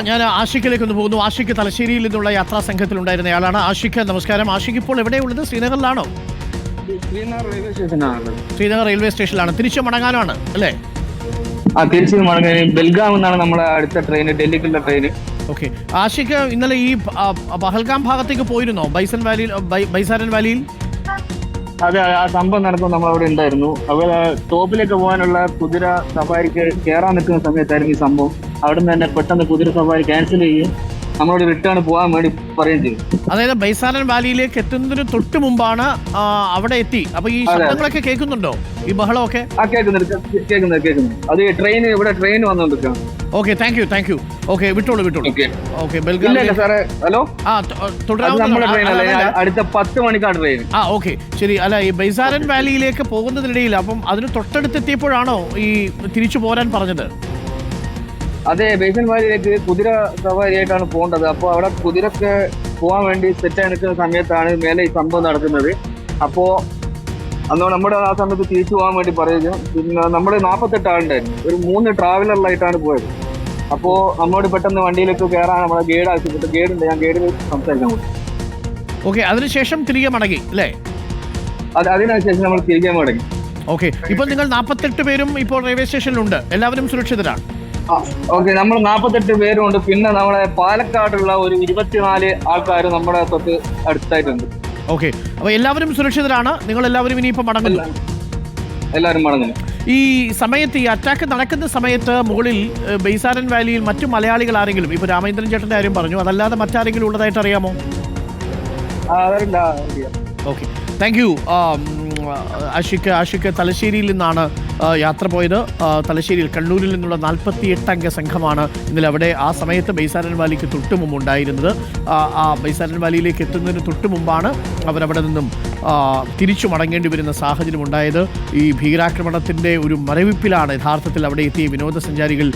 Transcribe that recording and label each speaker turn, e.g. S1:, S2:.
S1: ഞാൻ ആഷിഖിലേക്ക് ഒന്ന് പോകുന്നു. ആഷിഖ് തലശ്ശേരിയിൽ നിന്നുള്ള യാത്രാ സംഘത്തിലുണ്ടായിരുന്നയാളാണ്. ആഷിഖ് നമസ്കാരം. ആഷിഖ് ഇപ്പോൾ എവിടെയുള്ളത്? ശ്രീനഗറിലാണോ? ശ്രീനഗർ റെയിൽവേ സ്റ്റേഷനിലാണ്. തിരിച്ചു മടങ്ങാനാണ് അല്ലേ?
S2: തിരിച്ചു മടങ്ങാൻ ബെൽഗാം എന്നാണ് നമ്മുടെ അടുത്ത ട്രെയിൻ, ഡൽഹിക്കുള്ള ട്രെയിൻ.
S1: ഓക്കെ. ആഷിഖ് ഇന്നലെ ഈ പഹൽഗാം ഭാഗത്തേക്ക് പോയിരുന്നോ? ബൈസാരൻ വാലിയിൽ?
S2: അതെ, ആ സംഭവം നടക്കുമ്പോൾ നമ്മൾ അവിടെ ഉണ്ടായിരുന്നു. അതുപോലെ ടോപ്പിലേക്ക് പോകാനുള്ള കുതിര സഫാരിക്ക് കയറാൻ നിൽക്കുന്ന സമയത്തായിരുന്നു ഈ സംഭവം. അവിടെ നിന്ന് തന്നെ പെട്ടെന്ന് കുതിര സഫാരി ക്യാൻസൽ ചെയ്യും, നമ്മളോട് റിട്ടേൺ പോകാൻ വേണ്ടി പറയുകയും ചെയ്തു.
S1: അതായത് ബൈസാരൻ വാലിയിലേക്ക് എത്തുന്നതിന് തൊട്ട് മുമ്പാണ് അവിടെ എത്തി. അപ്പൊ ഈ ശബ്ദങ്ങളൊക്കെ കേൾക്കുന്നുണ്ടോ? ഈ ബഹളമൊക്കെ
S2: കേൾക്കുന്നുണ്ട്. അത് ട്രെയിൻ, ഇവിടെ ട്രെയിൻ വന്നുകൊണ്ടിരിക്കുകയാണ്.
S1: Okay, thank you. ഓക്കെ, വിട്ടോളൂ. ഓക്കെ,
S2: സാറേ, ഹലോ. നമ്മുടെ ട്രെയിൻ അല്ല, അടുത്ത 10 മണിക്കാണ് ട്രെയിൻ.
S1: ഓക്കെ, ശരി. അല്ല, ഈ ബൈസാരൻ വാലിയിലേക്ക് പോകുന്നതിനിടയിൽ അപ്പം അതിന് തൊട്ടടുത്തെത്തിയപ്പോഴാണോ ഈ തിരിച്ചു പോരാൻ പറഞ്ഞത്?
S2: അതെ, ബൈസാരൻ വാലിയിലേക്ക് കുതിര സവാരിയായിട്ടാണ് പോകേണ്ടത്. അപ്പോൾ അവിടെ കുതിരക്ക് പോകാൻ വേണ്ടി സെറ്റായി നിൽക്കുന്ന സമയത്താണ് മേലെ ഈ സംഭവം നടക്കുന്നത്. അപ്പോൾ അന്നോട് നമ്മുടെ ആ സമയത്ത് തിരിച്ചു പോകാൻ വേണ്ടി പറയുന്നു. പിന്നെ നമ്മൾ 48 ആളുണ്ടായിരുന്നു. ഒരു 3 ട്രാവലറിലായിട്ടാണ് പോയത്. അപ്പോൾ നമ്മോട് പെട്ടെന്ന് വണ്ടിയിലേക്ക് കയറാൻ നമ്മളെ ഗൈഡ് ആവശ്യപ്പെട്ടു. ഗൈഡുണ്ട്, ഞാൻ ഗൈഡിൽ സംസാരിക്കാൻ പോയി.
S1: ഓക്കെ, അതിനുശേഷം തിരികെ മടങ്ങി അല്ലേ?
S2: അതിനുശേഷം നമ്മൾ തിരികെ മടങ്ങി.
S1: ഓക്കെ, ഇപ്പോൾ നിങ്ങൾ 48 പേരും ഇപ്പോൾ റെയിൽവേ സ്റ്റേഷനിലുണ്ട്. എല്ലാവരും സുരക്ഷിതരാണ്?
S2: ഓക്കെ, നമ്മൾ 48 പേരുണ്ട്. പിന്നെ നമ്മളെ പാലക്കാടുള്ള ഒരു 24 ആൾക്കാർ നമ്മുടെ തൊട്ട് അടുത്തായിട്ടുണ്ട്.
S1: ഓക്കെ, അപ്പൊ എല്ലാവരും സുരക്ഷിതരാണ്. നിങ്ങൾ എല്ലാവരും ഇനിയിപ്പോ മടങ്ങുന്നു?
S2: എല്ലാവരും മടങ്ങുന്നു.
S1: ഈ സമയത്ത്, ഈ അറ്റാക്ക് നടക്കുന്ന സമയത്ത് മുകളിൽ ബൈസാരൻ വാലിയിൽ മറ്റു മലയാളികൾ ആരെങ്കിലും, ഇപ്പൊ രാമേന്ദ്രൻ ചേട്ടന്റെ കാര്യം പറഞ്ഞു, അതല്ലാതെ മറ്റാരെങ്കിലും ഉള്ളതായിട്ട് അറിയാമോ? Okay, thank U. ആഷിഖ് തലശ്ശേരിയിൽ നിന്നാണ് യാത്ര പോയത്. തലശ്ശേരിയിൽ കണ്ണൂരിൽ നിന്നുള്ള 48 അംഗ സംഘമാണ് ഇന്നലെ അവിടെ ആ സമയത്ത് ബൈസാരൻ വാലിക്ക് തൊട്ട് മുമ്പ് ഉണ്ടായിരുന്നത്. ആ ബൈസാരൻ വാലിയിലേക്ക് എത്തുന്നതിന് തൊട്ട് മുമ്പാണ് അവരവിടെ നിന്നും തിരിച്ചു മടങ്ങേണ്ടി വരുന്ന സാഹചര്യം ഉണ്ടായത്. ഈ ഭീകരാക്രമണത്തിൻ്റെ ഒരു മരവിപ്പിലാണ് യഥാർത്ഥത്തിൽ അവിടെ എത്തിയ വിനോദസഞ്ചാരികൾ